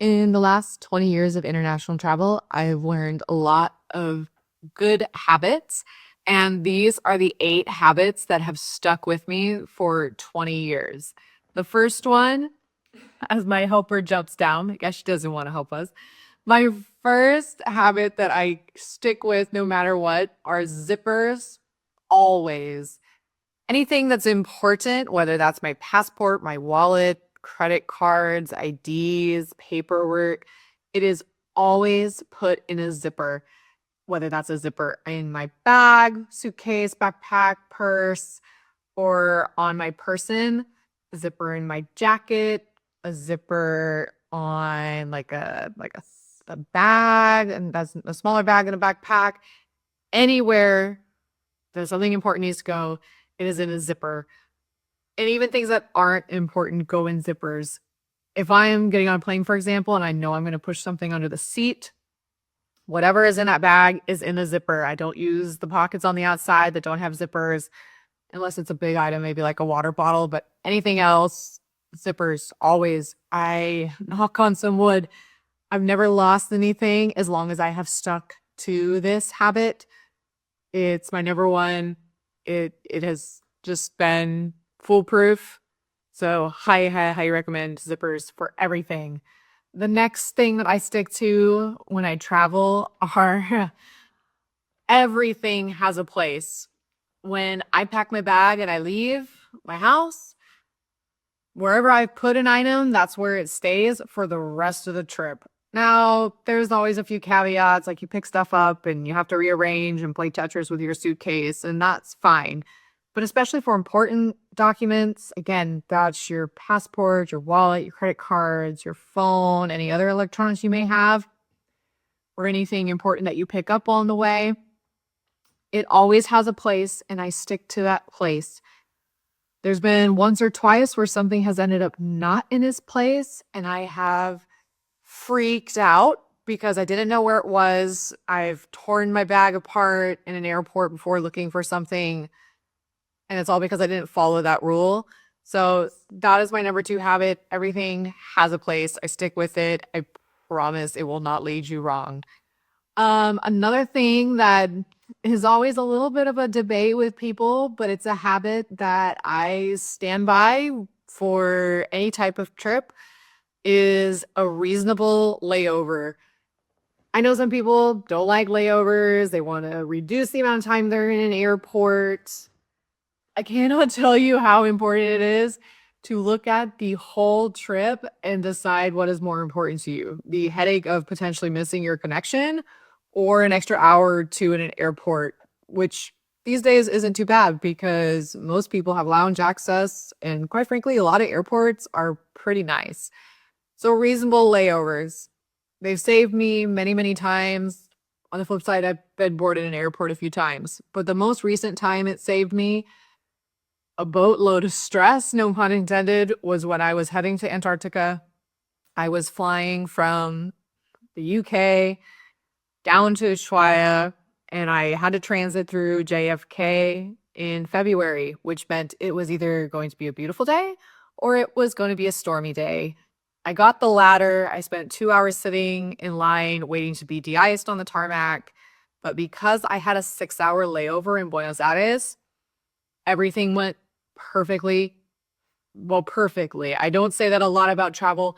In the last 20 years of international travel, I've learned a lot of good habits, and these are the 8 habits that have stuck with me for 20 years. The first one, as my helper jumps down, I guess she doesn't want to help us. My first habit that I stick with no matter what are zippers always. Anything that's important, whether that's my passport, my wallet, credit cards, IDs, paperwork, it is always put in a zipper, whether that's a zipper in my bag, suitcase, backpack, purse, or on my person, a zipper in my jacket, a zipper on like a bag, and that's a smaller bag in a backpack. Anywhere there's something important needs to go, it is in a zipper. And even things that aren't important go in zippers. If I am getting on a plane, for example, and I know I'm going to push something under the seat, whatever is in that bag is in a zipper. I don't use the pockets on the outside that don't have zippers unless it's a big item, maybe like a water bottle, but anything else, zippers always. I knock on some wood. I've never lost anything as long as I have stuck to this habit. It's my number one. It has just been foolproof. So highly recommend zippers for everything. The next thing that I stick to when I travel are everything has a place. When I pack my bag and I leave my house, wherever I put an item, that's where it stays for the rest of the trip. Now, there's always a few caveats, like you pick stuff up and you have to rearrange and play Tetris with your suitcase, and that's fine. But especially for important documents, again, that's your passport, your wallet, your credit cards, your phone, any other electronics you may have, or anything important that you pick up on the way. It always has a place, and I stick to that place. There's been once or twice where something has ended up not in its place, and I have freaked out because I didn't know where it was. I've torn my bag apart in an airport before looking for something, and it's all because I didn't follow that rule. So that is my number 2 habit. Everything has a place. I stick with it. I promise it will not lead you wrong. Another thing that is always a little bit of a debate with people, but it's a habit that I stand by for any type of trip is a reasonable layover. I know some people don't like layovers. They want to reduce the amount of time they're in an airport. I cannot tell you how important it is to look at the whole trip and decide what is more important to you. The headache of potentially missing your connection or an extra hour or two in an airport, which these days isn't too bad because most people have lounge access. And quite frankly, a lot of airports are pretty nice. So reasonable layovers. They've saved me many, many times. On the flip side, I've been bored in an airport a few times. But the most recent time it saved me a boatload of stress, no pun intended, was when I was heading to Antarctica. I was flying from the UK down to Ushuaia, and I had to transit through JFK in February, which meant it was either going to be a beautiful day or it was going to be a stormy day. I got the latter. I spent 2 hours sitting in line waiting to be de-iced on the tarmac. But because I had a 6-hour layover in Buenos Aires, everything went perfectly. Well, perfectly. I don't say that a lot about travel,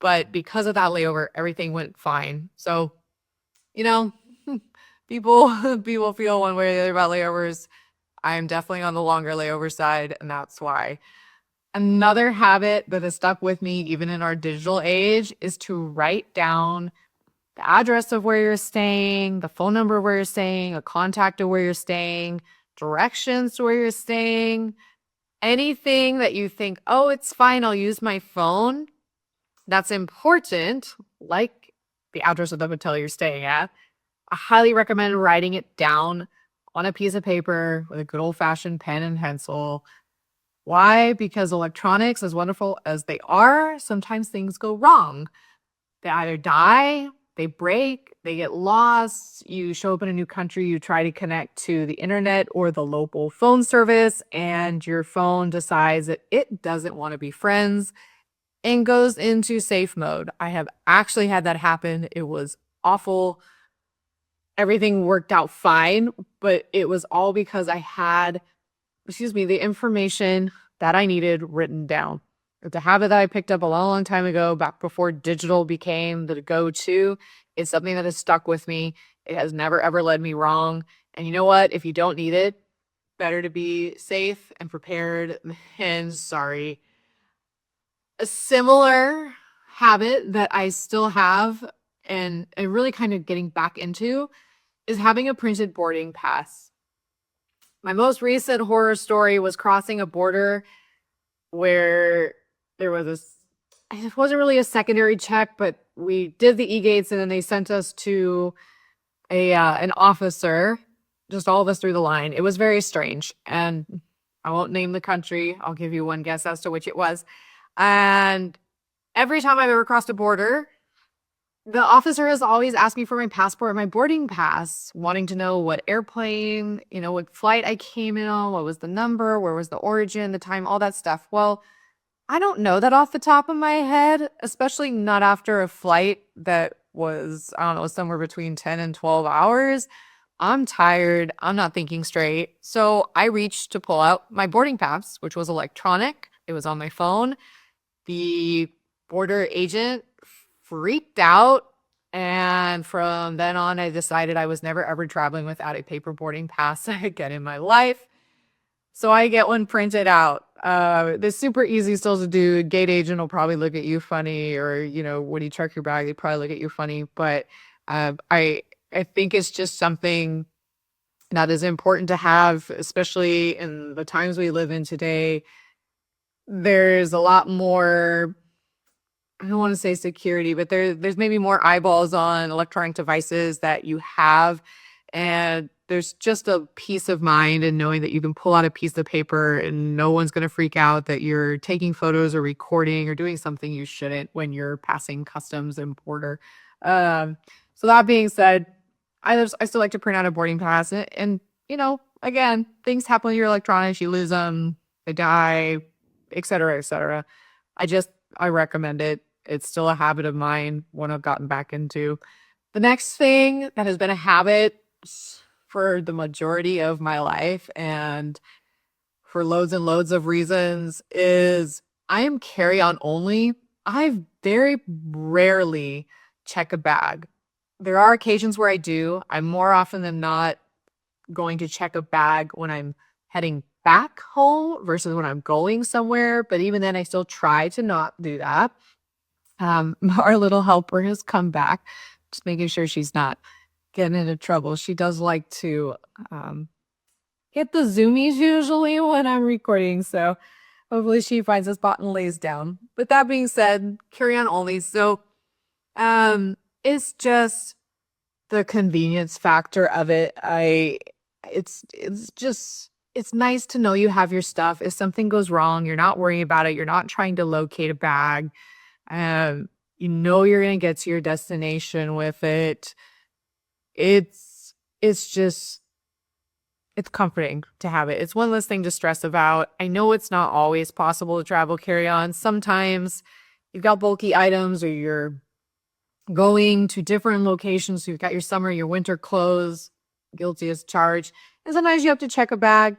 but because of that layover, everything went fine. So, you know, people feel one way or the other about layovers. I'm definitely on the longer layover side, and that's why. Another habit that has stuck with me, even in our digital age, is to write down the address of where you're staying, the phone number of where you're staying, a contact of where you're staying, directions to where you're staying, anything that you think, oh, it's fine, I'll use my phone. That's important, like the address of the hotel you're staying at. I highly recommend writing it down on a piece of paper with a good old fashioned pen and pencil. Why? Because electronics, as wonderful as they are, sometimes things go wrong. They either die, they break, they get lost. You show up in a new country, you try to connect to the internet or the local phone service, and your phone decides that it doesn't want to be friends and goes into safe mode. I have actually had that happen. It was awful. Everything worked out fine, but it was all because I had, the information that I needed written down. It's a habit that I picked up a long, long time ago, back before digital became the go-to. It's something that has stuck with me. It has never, ever led me wrong. And you know what? If you don't need it, better to be safe and prepared than sorry. A similar habit that I still have and really kind of getting back into is having a printed boarding pass. My most recent horror story was crossing a border where there was this, it wasn't really a secondary check, but we did the e-gates and then they sent us to an officer, just all of us through the line. It was very strange. And I won't name the country. I'll give you one guess as to which it was. And every time I've ever crossed a border, the officer has always asked me for my passport and my boarding pass, wanting to know what airplane, what flight I came in on, what was the number, where was the origin, the time, all that stuff. Well, I don't know that off the top of my head, especially not after a flight that was, I don't know, somewhere between 10 and 12 hours. I'm tired. I'm not thinking straight. So I reached to pull out my boarding pass, which was electronic. It was on my phone. The border agent freaked out. And from then on, I decided I was never ever traveling without a paper boarding pass again in my life. So I get one printed out. It's super easy still to do. Gate agent will probably look at you funny, or when you check your bag, they probably look at you funny. But I think it's just something that is important to have, especially in the times we live in today. There's a lot more, I don't want to say security, but there's maybe more eyeballs on electronic devices that you have. And there's just a peace of mind in knowing that you can pull out a piece of paper and no one's going to freak out that you're taking photos or recording or doing something you shouldn't when you're passing customs and border. So that being said, I still like to print out a boarding pass and again, things happen with your electronics, you lose them, they die, et cetera, et cetera. I recommend it. It's still a habit of mine, one I've gotten back into. The next thing that has been a habit for the majority of my life and for loads and loads of reasons is I am carry-on only. I very rarely check a bag. There are occasions where I do. I'm more often than not going to check a bag when I'm heading back home versus when I'm going somewhere. But even then, I still try to not do that. Our little helper has come back, just making sure she's not getting into trouble. She does like to get the zoomies usually when I'm recording. So hopefully she finds a spot and lays down. But that being said, carry on only. So it's just the convenience factor of it. It's just, it's nice to know you have your stuff. If something goes wrong, you're not worrying about it. You're not trying to locate a bag. You're going to get to your destination with it. It's just, it's comforting to have it. It's one less thing to stress about. I know it's not always possible to travel carry-on. Sometimes you've got bulky items or you're going to different locations. So you've got your summer, your winter clothes, guilty as charged. And sometimes you have to check a bag.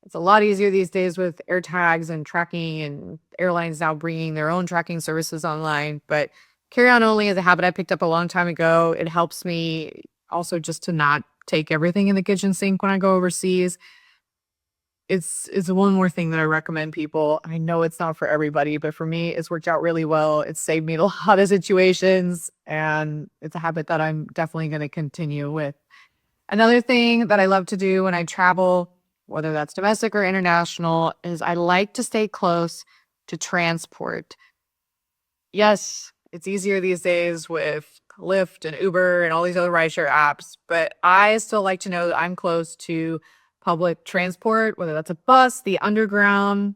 It's a lot easier these days with air tags and tracking, and airlines now bringing their own tracking services online. But carry-on only is a habit I picked up a long time ago. It helps me also just to not take everything in the kitchen sink when I go overseas. It's one more thing that I recommend people. I know it's not for everybody, but for me, it's worked out really well. It's saved me a lot of situations, and it's a habit that I'm definitely going to continue with. Another thing that I love to do when I travel, whether that's domestic or international, is I like to stay close to transport. Yes, it's easier these days with Lyft and Uber and all these other rideshare apps, but I still like to know that I'm close to public transport, whether that's a bus, the underground.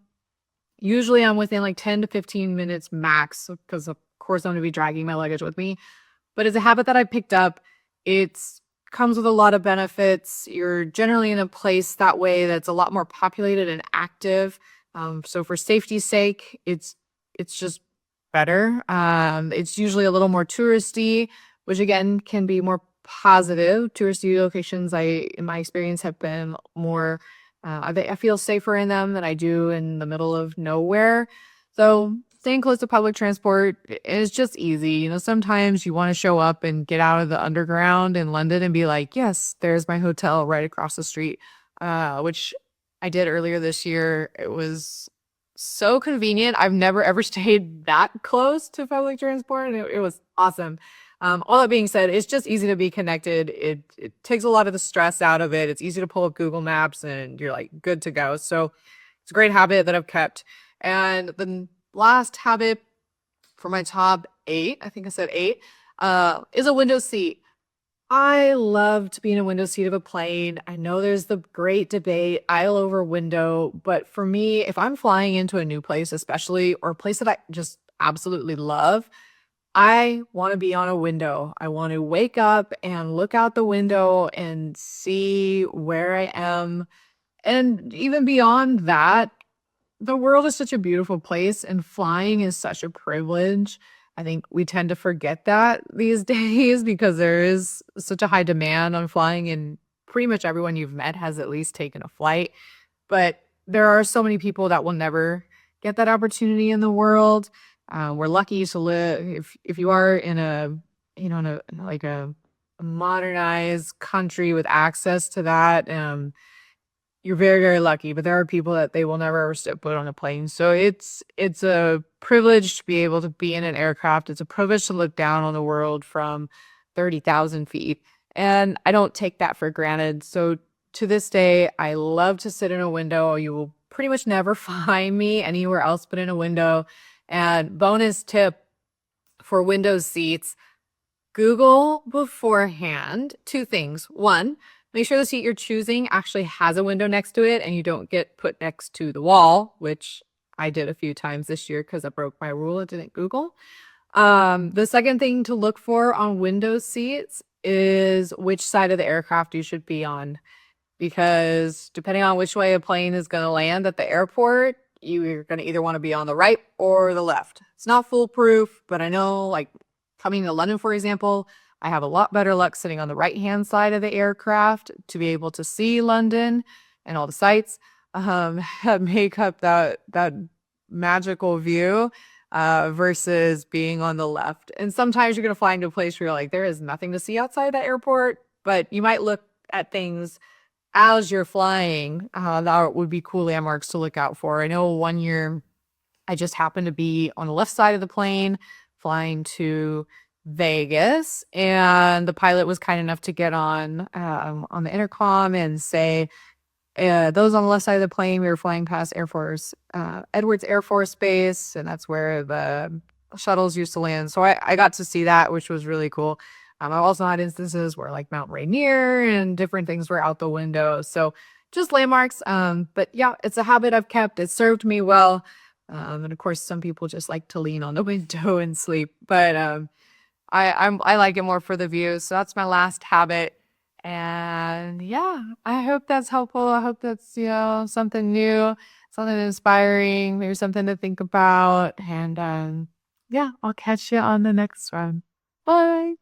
Usually I'm within like 10 to 15 minutes max because of course I'm going to be dragging my luggage with me. But it's a habit that I picked up. It's comes with a lot of benefits. You're generally in a place that way that's a lot more populated and active. So for safety's sake, it's just better. It's usually a little more touristy, which again can be more positive. Touristy locations, in my experience, have been more. I feel safer in them than I do in the middle of nowhere. So staying close to public transport is just easy. Sometimes you want to show up and get out of the underground in London and be like, yes, there's my hotel right across the street, which I did earlier this year. It was so convenient. I've never ever stayed that close to public transport, and it was awesome. All that being said, it's just easy to be connected. It takes a lot of the stress out of it. It's easy to pull up Google Maps and you're like good to go. So it's a great habit that I've kept. And the last habit for my top eight, I think I said eight, is a window seat. I love to be in a window seat of a plane. I know there's the great debate, aisle over window, but for me, if I'm flying into a new place, especially, or a place that I just absolutely love, I want to be on a window. I want to wake up and look out the window and see where I am. And even beyond that, the world is such a beautiful place and flying is such a privilege. I think we tend to forget that these days because there is such a high demand on flying, and pretty much everyone you've met has at least taken a flight. But there are so many people that will never get that opportunity in the world. We're lucky to live if you are in a like a modernized country with access to that. You're very, very lucky, but there are people that they will never ever step foot on a plane. So it's a privilege to be able to be in an aircraft. It's a privilege to look down on the world from 30,000 feet. And I don't take that for granted. So to this day, I love to sit in a window. You will pretty much never find me anywhere else but in a window. And bonus tip for window seats, Google beforehand two things. One, make sure the seat you're choosing actually has a window next to it and you don't get put next to the wall, which I did a few times this year because I broke my rule and didn't Google. The second thing to look for on window seats is which side of the aircraft you should be on. Because depending on which way a plane is going to land at the airport, you're going to either want to be on the right or the left. It's not foolproof, but I know, like, coming to London, for example, I have a lot better luck sitting on the right-hand side of the aircraft to be able to see London and all the sights that make up that magical view versus being on the left. And sometimes you're going to fly into a place where you're like, there is nothing to see outside that airport, but you might look at things as you're flying. That would be cool landmarks to look out for. I know one year I just happened to be on the left side of the plane flying to Vegas, and the pilot was kind enough to get on the intercom and say, those on the left side of the plane, we were flying past Edwards Air Force Base, and that's where the shuttles used to land. So I got to see that, which was really cool. I've also had instances where like Mount Rainier and different things were out the window. So just landmarks. But yeah, it's a habit I've kept. It served me well. And of course, some people just like to lean on the window and sleep. But I like it more for the view. So that's my last habit. And yeah, I hope that's helpful. I hope that's, something new, something inspiring, maybe something to think about. And yeah, I'll catch you on the next one. Bye.